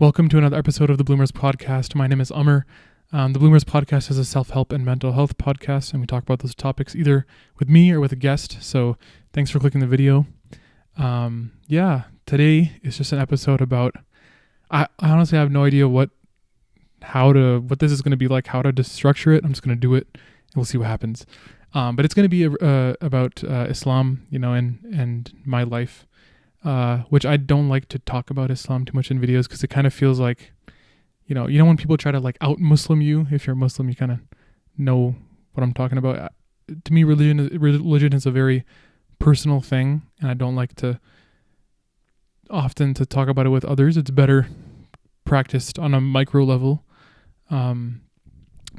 Welcome to another episode of the Bloomers Podcast. My name is Umar. The Bloomers Podcast is a self-help and mental health podcast, and we talk about those topics either with me or with a guest. So thanks for clicking the video. Today is just an episode about, I honestly have no idea what this is going to be like, how to structure it. I'm just going to do it and we'll see what happens. But it's going to be about Islam, and my life. Which I don't like to talk about Islam too much in videos because it kind of feels like, when people try to like out Muslim you. If you're Muslim, you kind of know what I'm talking about. To me, religion is a very personal thing, and I don't like to often to talk about it with others. It's better practiced on a micro level. But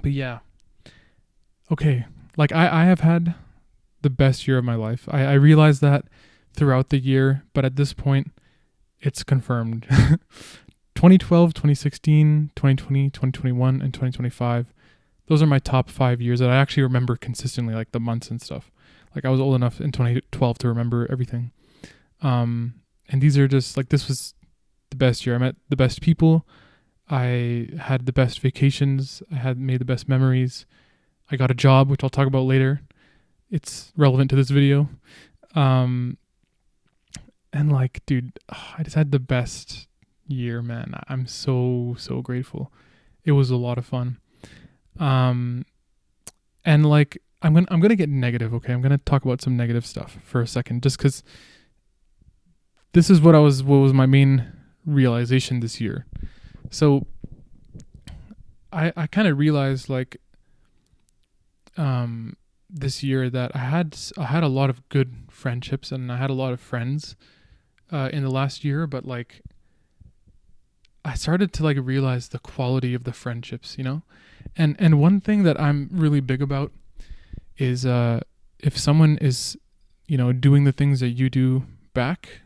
yeah, okay. Like I have had the best year of my life. I realized that throughout the year, but at this point it's confirmed. 2012, 2016, 2020, 2021, and 2025. Those are my top 5 years that I actually remember consistently, like the months and stuff. Like I was old enough in 2012 to remember everything. And these are just like, this was the best year. I met the best people. I had the best vacations. I had made the best memories. I got a job, which I'll talk about later. It's relevant to this video. And like, dude, I just had the best year, man. I'm so grateful. It was a lot of fun. And like, I'm gonna get negative, okay? I'm gonna talk about some negative stuff for a second, just because this is what was my main realization this year. So I kind of realized like this year that I had a lot of good friendships and I had a lot of friends in the last year, but like I started to like realize the quality of the friendships, and one thing that I'm really big about is if someone is doing the things that you do back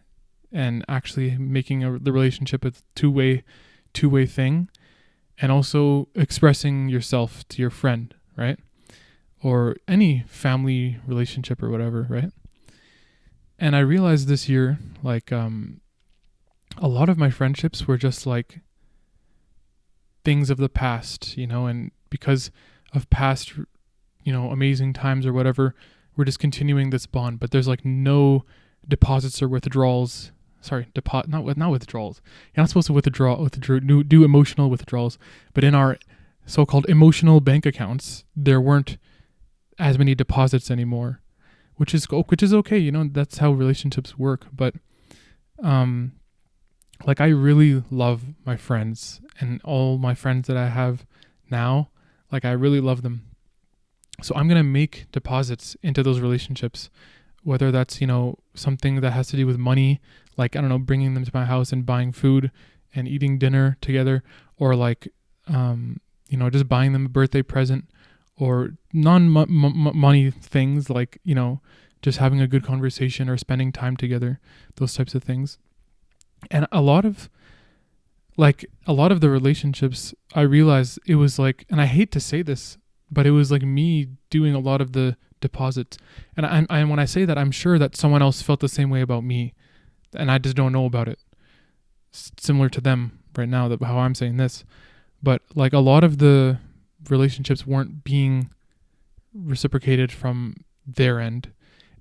and actually making the relationship a two-way thing, and also expressing yourself to your friend, right? Or any family relationship or whatever, right? And I realized this year, like, a lot of my friendships were just like things of the past, and because of past, amazing times or whatever, we're just continuing this bond, but there's like no deposits or withdrawals. Sorry, not withdrawals. You're not supposed to do emotional withdrawals, but in our so-called emotional bank accounts, there weren't as many deposits anymore, which is okay. That's how relationships work. But, like I really love my friends and all my friends that I have now, like I really love them. So I'm going to make deposits into those relationships, whether that's, something that has to do with money, like, I don't know, bringing them to my house and buying food and eating dinner together, or like, just buying them a birthday present, or non-money things like, just having a good conversation or spending time together, those types of things. And a lot of the relationships, I realized it was like, and I hate to say this, but it was like me doing a lot of the deposits. And when I say that, I'm sure that someone else felt the same way about me, and I just don't know about it. Similar to them right now, how I'm saying this. But like a lot of the relationships weren't being reciprocated from their end.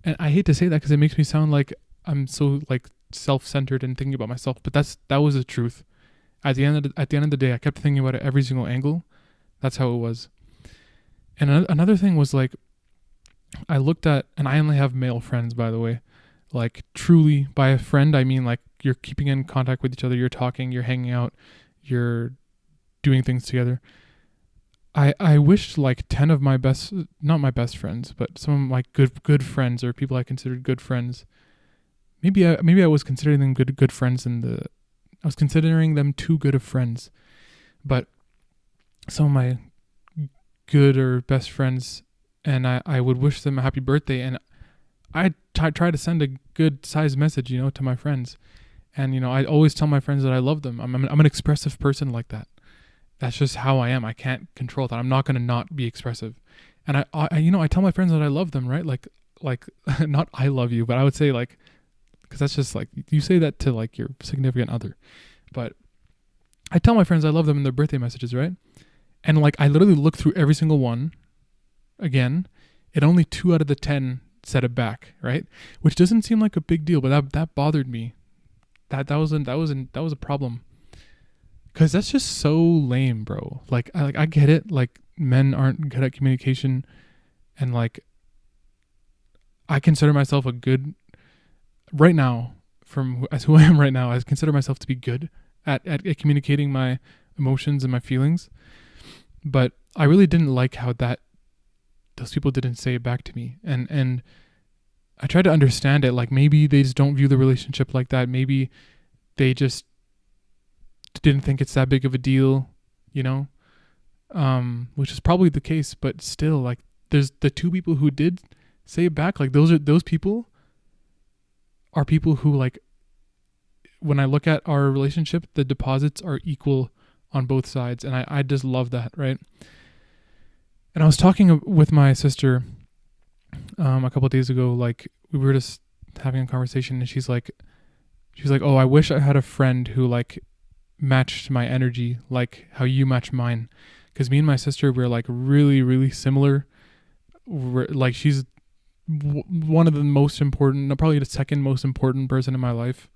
And I hate to say that because it makes me sound like I'm so like self-centered and thinking about myself, but that was the truth. At the end of the day, I kept thinking about it every single angle. That's how it was. And another thing was like, I looked at, and I only have male friends, by the way. Like truly, by a friend, I mean like you're keeping in contact with each other, you're talking, you're hanging out, you're doing things together. I wished like 10 of my not my best friends, but some of my good friends, or people I considered good friends. Maybe I was considering them good friends, I was considering them too good of friends. But some of my good or best friends, and I would wish them a happy birthday, and I try to send a good sized message, to my friends. And, I always tell my friends that I love them. I'm an expressive person like that. That's just how I am. I can't control that. I'm not going to not be expressive. And I tell my friends that I love them, right? Like not I love you, but I would say like, because that's just like, you say that to like your significant other. But I tell my friends I love them in their birthday messages, right? And like I literally look through every single one again, and only 2 out of the 10 said it back, right? Which doesn't seem like a big deal, but that bothered me. That was a problem. Cause that's just so lame, bro. Like I get it. Like men aren't good at communication, and like I consider myself right now, as who I am right now, I consider myself to be good at communicating my emotions and my feelings. But I really didn't like how those people didn't say it back to me. And I tried to understand it. Like maybe they just don't view the relationship like that. Maybe they just didn't think it's that big of a deal, which is probably the case. But still, like there's the 2 people who did say it back. Like those people are people who, like, when I look at our relationship, the deposits are equal on both sides. And I just love that, right? And I was talking with my sister a couple of days ago. Like we were just having a conversation, and she's like, oh, I wish I had a friend who like matched my energy like how you match mine. Because me and my sister, we're like really, really similar. Like she's one of the most important, probably the second most important person in my life.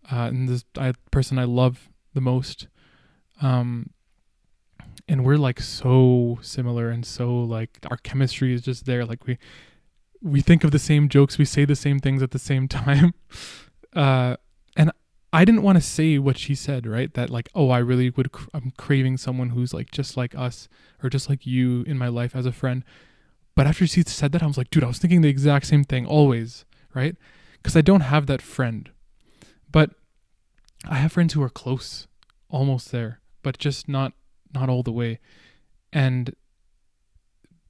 And this person I love the most. And we're like so similar, and so like our chemistry is just there. Like we think of the same jokes, we say the same things at the same time. And I didn't want to say what she said, right? That like, oh, I really I'm craving someone who's like just like us, or just like you in my life as a friend. But after she said that, I was like, dude, I was thinking the exact same thing always, right? Because I don't have that friend. But I have friends who are close, almost there, but just not all the way. And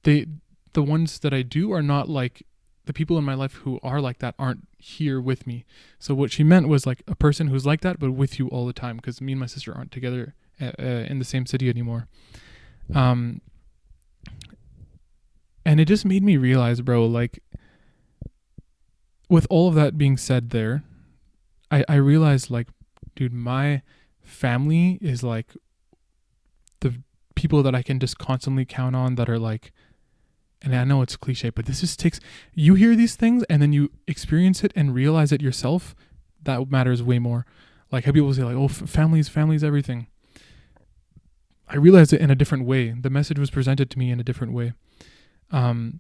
the ones that I do are not like the people in my life who are like that aren't here with me. So what she meant was like a person who's like that, but with you all the time. Because me and my sister aren't together in the same city anymore. And it just made me realize, bro, like with all of that being said there, I realized like, dude, my family is like the people that I can just constantly count on, that are like, and I know it's cliche, but this just takes, you hear these things and then you experience it and realize it yourself. That matters way more. Like how people say like, oh, family's everything. I realized it in a different way. The message was presented to me in a different way. And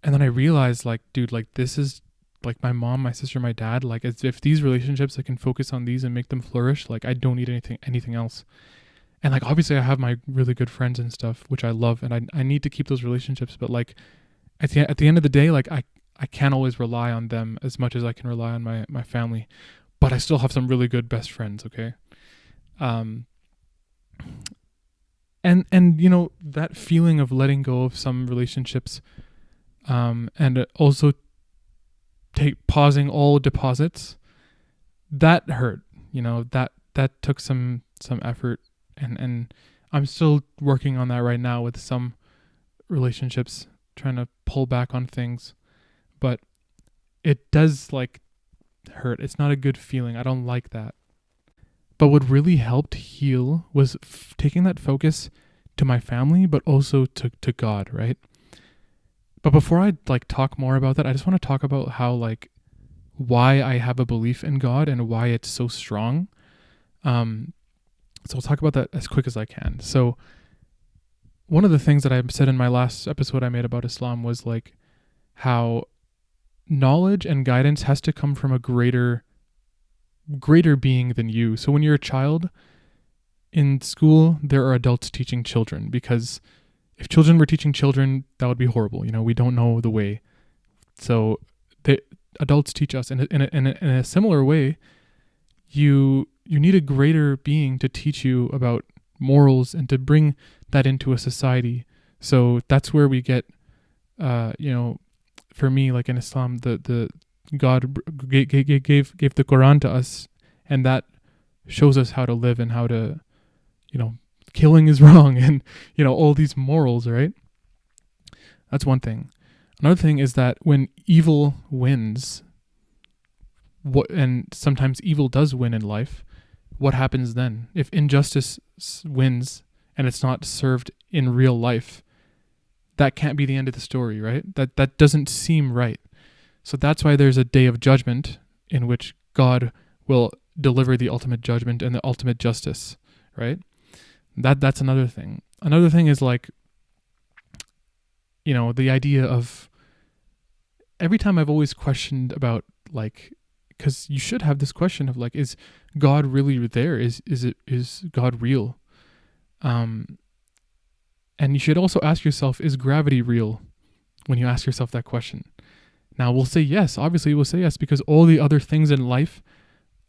then I realized like, dude, like this is like my mom, my sister, my dad. Like if these relationships, I can focus on these and make them flourish. Like I don't need anything else. And like, obviously I have my really good friends and stuff, which I love, and I need to keep those relationships. But like at the end of the day, like I can't always rely on them as much as I can rely on my family, but I still have some really good best friends. Okay. And that feeling of letting go of some relationships, and also pausing all deposits, that hurt, that took some effort. And I'm still working on that right now with some relationships, trying to pull back on things. But it does like hurt. It's not a good feeling. I don't like that. But what really helped heal was taking that focus to my family, but also to God, right? But before I like talk more about that, I just want to talk about how like why I have a belief in God and why it's so strong. So I'll talk about that as quick as I can. So one of the things that I said in my last episode I made about Islam was like how knowledge and guidance has to come from a greater being than you. So when you're a child in school, there are adults teaching children, because if children were teaching children, that would be horrible. We don't know the way. So the adults teach us in a similar way. You need a greater being to teach you about morals and to bring that into a society. So that's where we get, for me, like in Islam, the God gave the Quran to us, and that shows us how to live and how to, killing is wrong, and all these morals, right? That's one thing. Another thing is that when evil wins, and sometimes evil does win in life, what happens then? If injustice wins and it's not served in real life, that can't be the end of the story, right? That doesn't seem right. So that's why there's a day of judgment in which God will deliver the ultimate judgment and the ultimate justice, right? That's another thing. Another thing is like, the idea of, every time I've always questioned about, like, because you should have this question of like, is God really there? Is God real? And you should also ask yourself, is gravity real? When you ask yourself that question. Now we'll say yes, obviously we'll say yes, because all the other things in life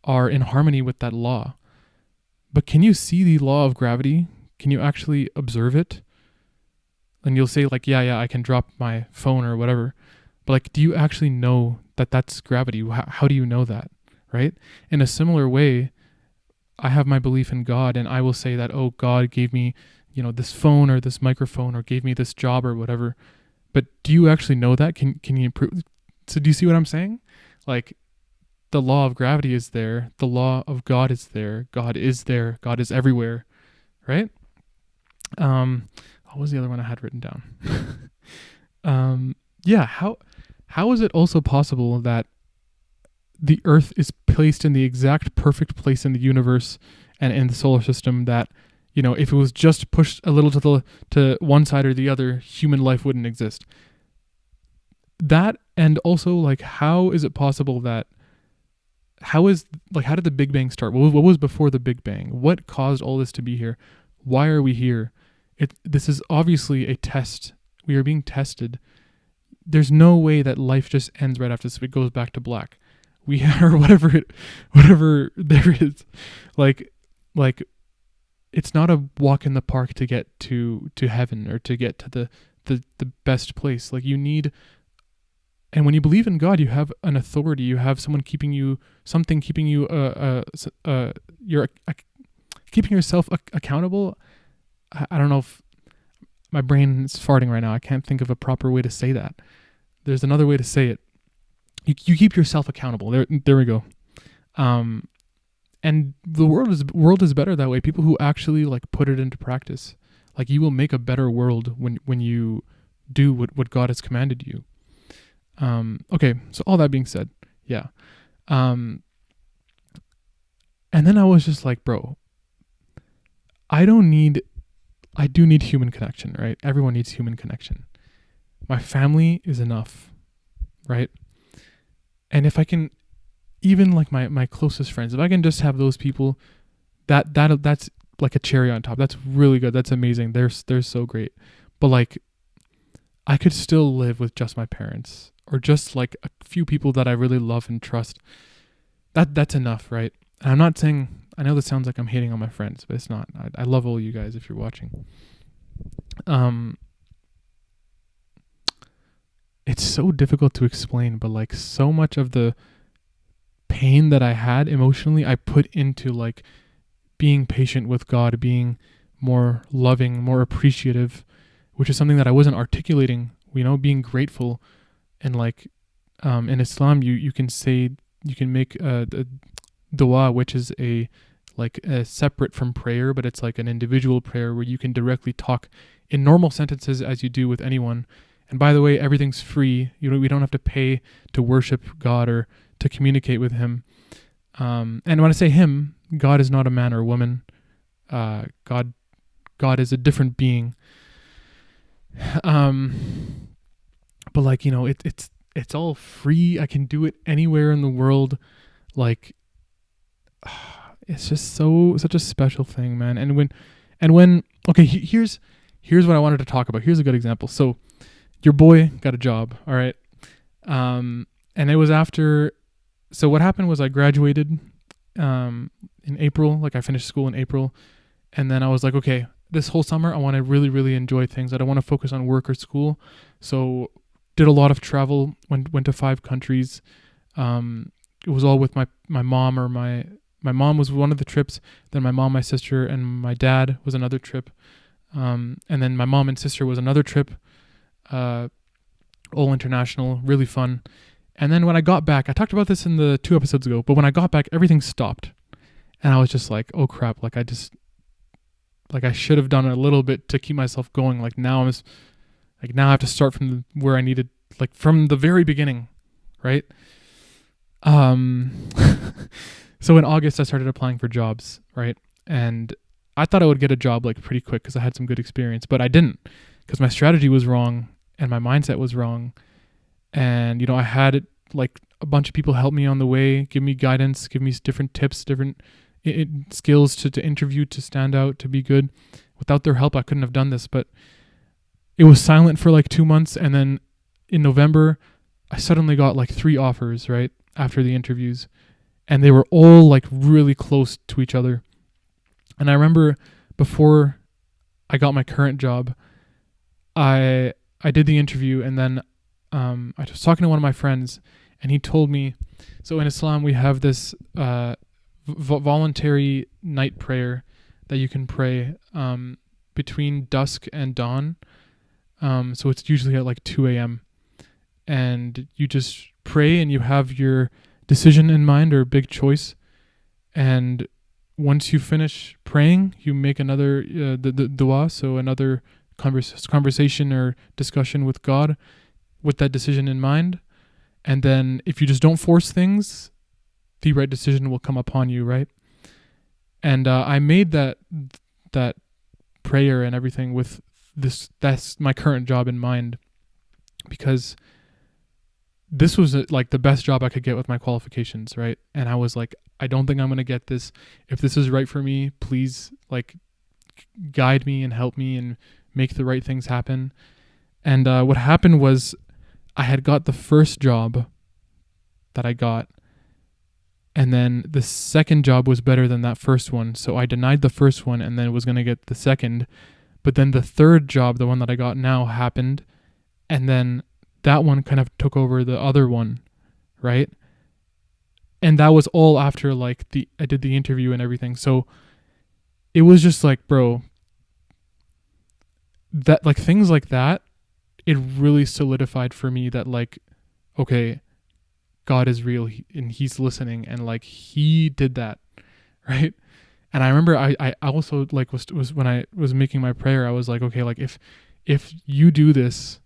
are in harmony with that law. But can you see the law of gravity? Can you actually observe it? And you'll say like, yeah, I can drop my phone or whatever. But like, do you actually know that that's gravity? How do you know that, right? In a similar way, I have my belief in God, and I will say that, oh, God gave me, this phone or this microphone, or gave me this job or whatever. But do you actually know that? Can you improve? So do you see what I'm saying? Like, the law of gravity is there. The law of God is there. God is there. God is everywhere, right? What was the other one I had written down? Yeah. How is it also possible that the Earth is placed in the exact perfect place in the universe and in the solar system that, if it was just pushed a little to one side or the other, human life wouldn't exist? That, and also like, how is it possible that, how did the Big Bang start? What was before the Big Bang? What caused all this to be here? Why are we here? This is obviously a test. We are being tested. There's no way that life just ends right after this. It goes back to black. We are whatever there is. Like it's not a walk in the park to get to heaven or to get to the best place. Like, you need, and when you believe in God, you have an authority. You have someone keeping you keeping yourself accountable. I don't know if my brain is farting right now. I can't think of a proper way to say that. There's another way to say it. You keep yourself accountable. There we go. And the world is better that way. People who actually like put it into practice, like, you will make a better world when you do what God has commanded you. Okay, so all that being said, yeah. And then I was just like, bro, I do need human connection, right? Everyone needs human connection. My family is enough, right? And if I can, even like my closest friends, if I can just have those people, that's like a cherry on top. That's really good. That's amazing. They're so great. But like, I could still live with just my parents, or just like a few people that I really love and trust. That's enough, right? And I'm not saying, I know this sounds like I'm hating on my friends, but it's not. I love all you guys if you're watching. It's so difficult to explain, but like, so much of the pain that I had emotionally, I put into like being patient with God, being more loving, more appreciative, which is something that I wasn't articulating, being grateful. And like, in Islam, you can make a dua, which is a separate from prayer, but it's like an individual prayer where you can directly talk in normal sentences as you do with anyone. And by the way, everything's free. We don't have to pay to worship God or to communicate with him. And when I say him, God is not a man or a woman. God is a different being. But like, it's all free. I can do it anywhere in the world. Like, it's just such a special thing, man. And when okay, here's what I wanted to talk about. Here's a good example. So your boy got a job, all right? And it was after, so what happened was I graduated in April. Like, I finished school in April, and then I was like, okay, this whole summer I want to really, really enjoy things. I don't want to focus on work or school. So did a lot of travel, went to 5 countries. It was all with my mom, or my mom was one of the trips. Then my mom, my sister, and my dad was another trip. And then my mom and sister was another trip. All international, really fun. And then when I got back, I talked about this in the 2 episodes ago, but when I got back, everything stopped. And I was just like, oh crap, like I should have done a little bit to keep myself going. Like now now I have to start from where I needed, like from the very beginning, right? Um, so in August I started applying for jobs, right? And I thought I would get a job like pretty quick because I had some good experience, but I didn't, because my strategy was wrong and my mindset was wrong. And, I had like a bunch of people help me on the way, give me guidance, give me different tips, different skills to interview, to stand out, to be good. Without their help, I couldn't have done this, but it was silent for like 2 months. And then in November, I suddenly got like 3 offers, right? After the interviews, and they were all like really close to each other. And I remember before I got my current job, I did the interview, and then I was talking to one of my friends, and he told me, so in Islam we have this voluntary night prayer that you can pray between dusk and dawn. So it's usually at like 2 a.m. and you just pray and you have your decision in mind or big choice. And once you finish praying, you make another the dua, so another conversation or discussion with God with that decision in mind. And then if you just don't force things, the right decision will come upon you, right? And I made that prayer and everything with that's my current job in mind, because this was like the best job I could get with my qualifications, right? And I was like, I don't think I'm going to get this. If this is right for me, please like guide me and help me and make the right things happen. And what happened was I had got the first job that I got, and then the second job was better than that first one. So I denied the first one and then was going to get the second. But then the third job, the one that I got now, happened. And then that one kind of took over the other one, right? And that was all after like I did the interview and everything. So it was just like, bro, that like things like that, it really solidified for me that like, okay, God is real and he's listening, and like he did that, right? And I remember I also like was when I was making my prayer, I was like, okay, like if you do this,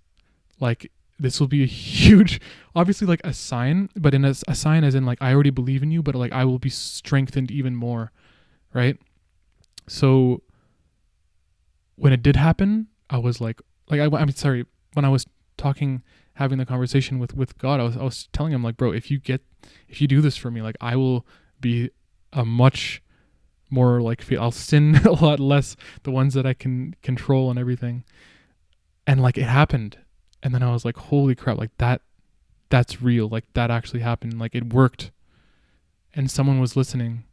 like this will be a huge, obviously like a sign, but in a sign as in like I already believe in you, but like I will be strengthened even more, right? So when it did happen, I was like I'm sorry, when I was having the conversation with God, I was telling him like, bro, if you do this for me, like I will be a much more like, I'll sin a lot less, the ones that I can control and everything. And like it happened. And then I was like, holy crap, like that's real. Like that actually happened. Like it worked. And someone was listening.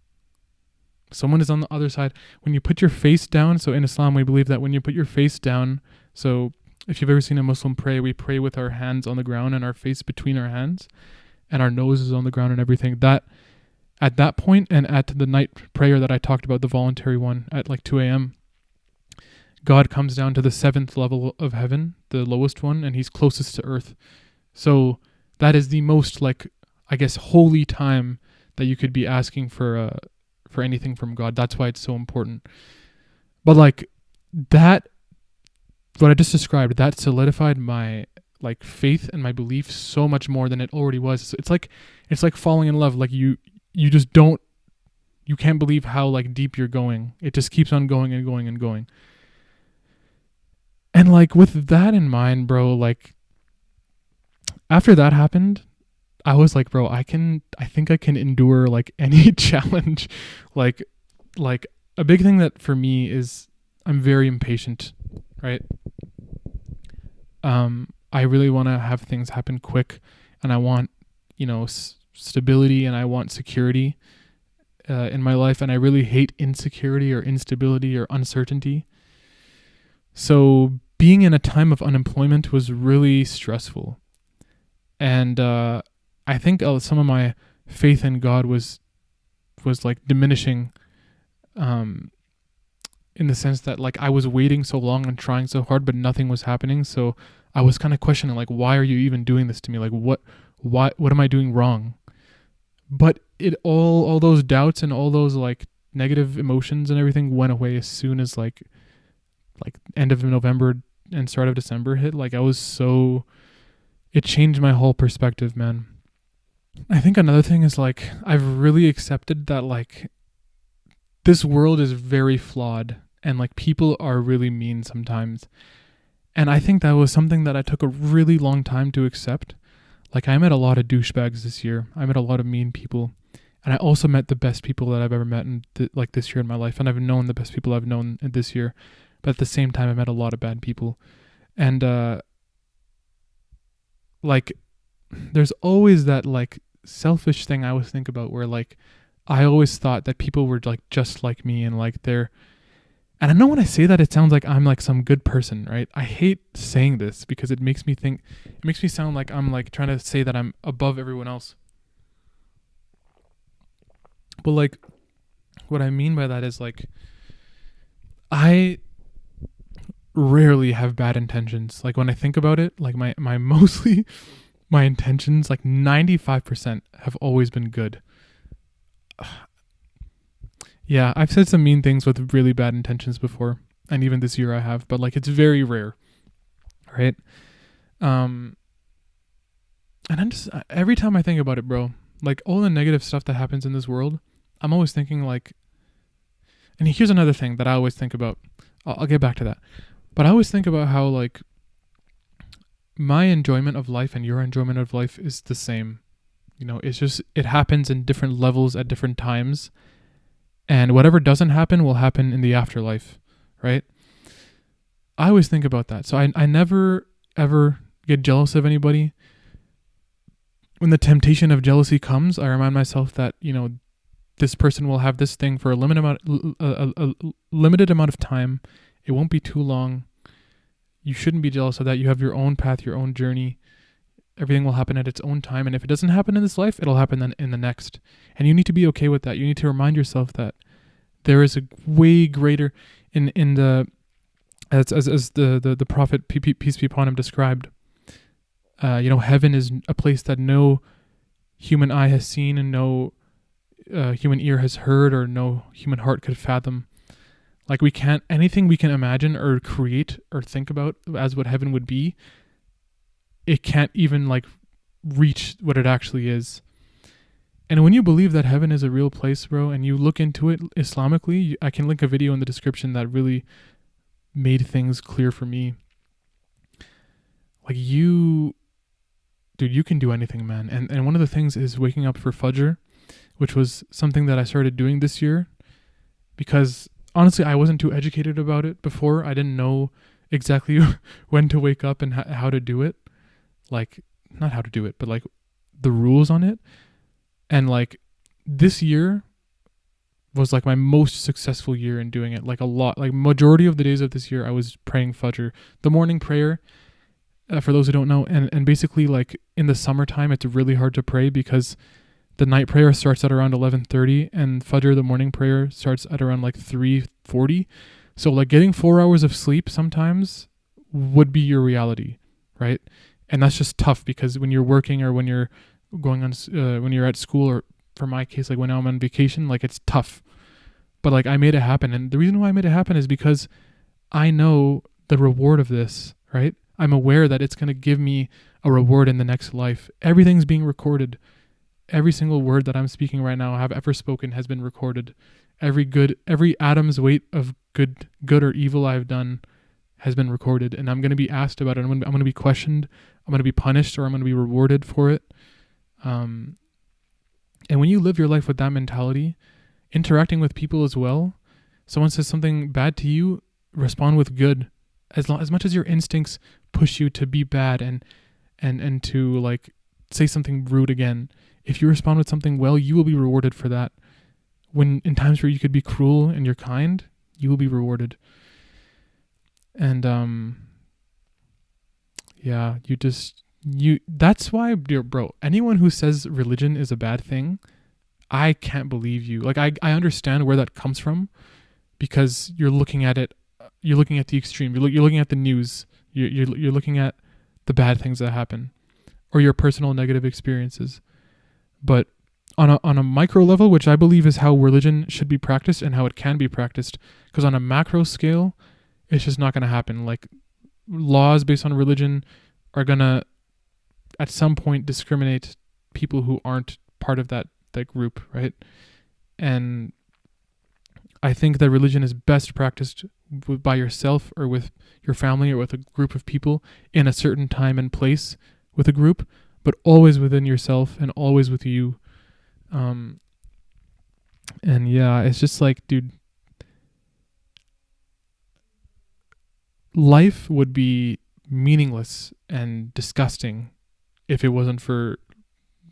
Someone is on the other side. When you put your face down, so in Islam we believe that when you put your face down, so if you've ever seen a Muslim pray, we pray with our hands on the ground and our face between our hands, and our nose is on the ground and everything. That at that point, and at the night prayer that I talked about, the voluntary one at like 2 a.m., God comes down to the 7th level of heaven, the lowest one, and he's closest to earth. So that is the most like, I guess, holy time that you could be asking for anything from God. That's why it's so important. But like that, what I just described, that solidified my like faith and my belief so much more than it already was. So it's like falling in love. Like you just don't, you can't believe how like deep you're going. It just keeps on going and going and going. And like with that in mind, bro, like after that happened, I was like, bro, I think I can endure like any challenge. Like a big thing that for me is I'm very impatient, right? I really want to have things happen quick, and I want, stability, and I want security in my life, and I really hate insecurity or instability or uncertainty. So being in a time of unemployment was really stressful. And I think some of my faith in God was like diminishing, in the sense that like I was waiting so long and trying so hard, but nothing was happening. So I was kind of questioning like, why are you even doing this to me? Like what am I doing wrong? But it all those doubts and all those like negative emotions and everything went away as soon as like end of November and start of December hit. Like it changed my whole perspective, man. I think another thing is like I've really accepted that like this world is very flawed and like people are really mean sometimes. And I think that was something that I took a really long time to accept. Like I met a lot of douchebags this year. I met a lot of mean people. And I also met the best people that I've ever met in like this year in my life. And I've known the best people I've known in this year. But at the same time, I met a lot of bad people. And like there's always that like selfish thing I always think about where like I always thought that people were like just like me and like and I know when I say that it sounds like I'm like some good person, right? I hate saying this because it makes me sound like I'm like trying to say that I'm above everyone else. But like what I mean by that is like I rarely have bad intentions. Like when I think about it, like my mostly my intentions, like 95% have always been good. Yeah, I've said some mean things with really bad intentions before, and even this year I have, but like it's very rare, right? And I'm just every time I think about it, bro, like all the negative stuff that happens in this world, I'm always thinking like, and here's another thing that I always think about. I'll get back to that, but I always think about how like my enjoyment of life and your enjoyment of life is the same. You know, it's just it happens in different levels at different times. And whatever doesn't happen will happen in the afterlife, right? I always think about that. So I never, ever get jealous of anybody. When the temptation of jealousy comes, I remind myself that, you know, this person will have this thing for a limited amount of time. It won't be too long. You shouldn't be jealous of that. You have your own path, your own journey. Everything will happen at its own time. And if it doesn't happen in this life, it'll happen then in the next. And you need to be okay with that. You need to remind yourself that there is a way greater in the, as the prophet, peace be upon him, described, you know, heaven is a place that no human eye has seen and no human ear has heard or no human heart could fathom. Like anything we can imagine or create or think about as what heaven would be, it can't even like reach what it actually is. And when you believe that heaven is a real place, bro, and you look into it Islamically, I can link a video in the description that really made things clear for me. Like you can do anything, man. And one of the things is waking up for Fajr, which was something that I started doing this year because honestly, I wasn't too educated about it before. I didn't know exactly when to wake up and how to do it. Like, not how to do it, but like the rules on it. And like this year was like my most successful year in doing it. Like a lot, like majority of the days of this year, I was praying Fajr, the morning prayer, for those who don't know. And basically like in the summertime, it's really hard to pray because the night prayer starts at around 11:30 and Fajr, the morning prayer, starts at around like 3:40. So like getting 4 hours of sleep sometimes would be your reality, right? And that's just tough because when you're working or when you're going on, when you're at school, or for my case, like when I'm on vacation, like it's tough. But like I made it happen. And the reason why I made it happen is because I know the reward of this, right? I'm aware that it's going to give me a reward in the next life. Everything's being recorded. Every single word that I'm speaking right now, I have ever spoken, has been recorded. Every atom's weight of good or evil I've done has been recorded, and I'm going to be asked about it. I'm going to be questioned. I'm going to be punished, or I'm going to be rewarded for it. And when you live your life with that mentality, interacting with people as well, someone says something bad to you, respond with good. As much as your instincts push you to be bad and to like say something rude again, if you respond with something well, you will be rewarded for that. When in times where you could be cruel and you're kind, you will be rewarded. And yeah, that's why, dear bro, anyone who says religion is a bad thing, I can't believe you. Like I understand where that comes from, because you're looking at it, you're looking at the extreme, you're looking at the news, you're looking at the bad things that happen, or your personal negative experiences. But on a micro level, which I believe is how religion should be practiced and how it can be practiced. Because on a macro scale, it's just not going to happen. Like, laws based on religion are going to, at some point, discriminate people who aren't part of that group, right? And I think that religion is best practiced by yourself or with your family or with a group of people in a certain time and place with a group, but always within yourself and always with you. And yeah, it's just like, dude, life would be meaningless and disgusting if it wasn't for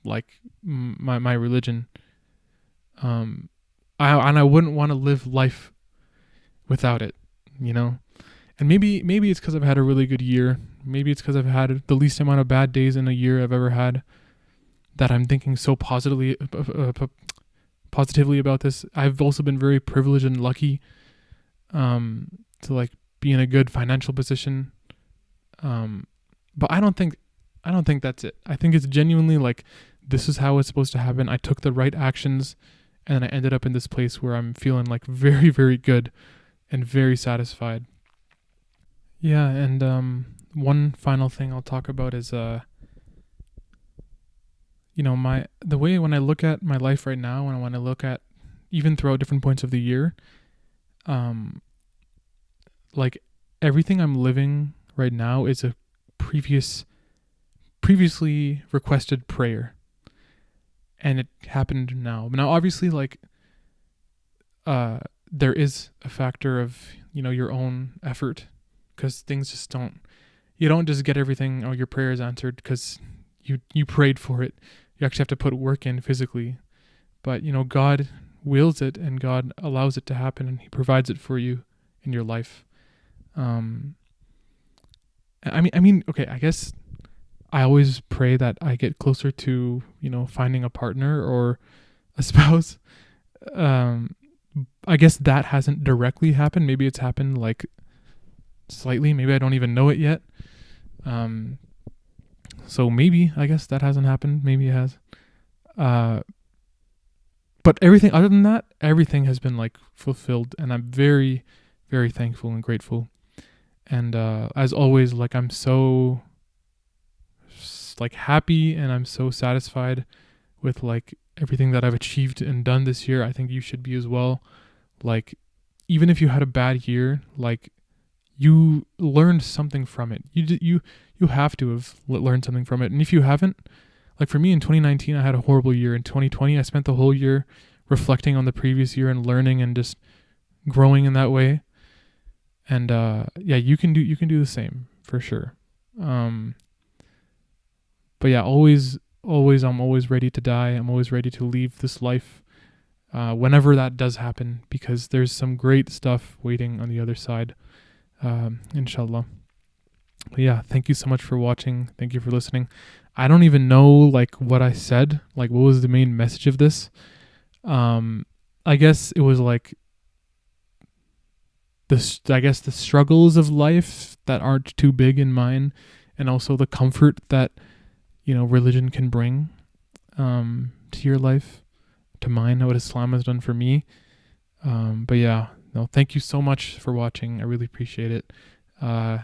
like my religion. I wouldn't want to live life without it, you know. And maybe it's because I've had a really good year. Maybe it's because I've had the least amount of bad days in a year I've ever had, that I'm thinking so positively about this. I've also been very privileged and lucky to like be in a good financial position. But I don't think that's it. I think it's genuinely like, this is how it's supposed to happen. I took the right actions, and I ended up in this place where I'm feeling like very, very good and very satisfied. Yeah, and one final thing I'll talk about is the way when I look at my life right now, and when I look at even throughout different points of the year, like everything I'm living right now is a previously requested prayer. And it happened now. Now, obviously, like, there is a factor of, your own effort, because things just you don't just get everything or your prayers answered because you prayed for it. You actually have to put work in physically. But, God wills it, and God allows it to happen, and he provides it for you in your life. I mean, okay, I guess I always pray that I get closer to, finding a partner or a spouse. I guess that hasn't directly happened. Maybe it's happened like slightly. Maybe I don't even know it yet. So maybe, I guess that hasn't happened. Maybe it has. But everything other than that, everything has been like fulfilled, and I'm very, very thankful and grateful. And as always, like, I'm so like happy, and I'm so satisfied with like everything that I've achieved and done this year. I think you should be as well. Like, even if you had a bad year, like, you learned something from it. You have to have learned something from it. And if you haven't, like for me in 2019, I had a horrible year. In 2020, I spent the whole year reflecting on the previous year and learning and just growing in that way. And yeah, you can do the same for sure. But yeah, always, I'm always ready to die. I'm always ready to leave this life whenever that does happen, because there's some great stuff waiting on the other side, inshallah. But yeah, thank you so much for watching. Thank you for listening. I don't even know like what I said, like what was the main message of this. I guess it was like the struggles of life that aren't too big in mine, and also the comfort that religion can bring to your life, to mine, what Islam has done for me. But yeah, no, thank you so much for watching. I really appreciate it. Talk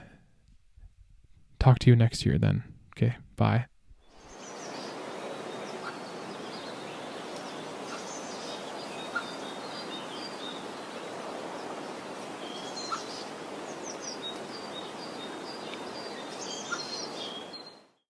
to you next year then. Okay, bye.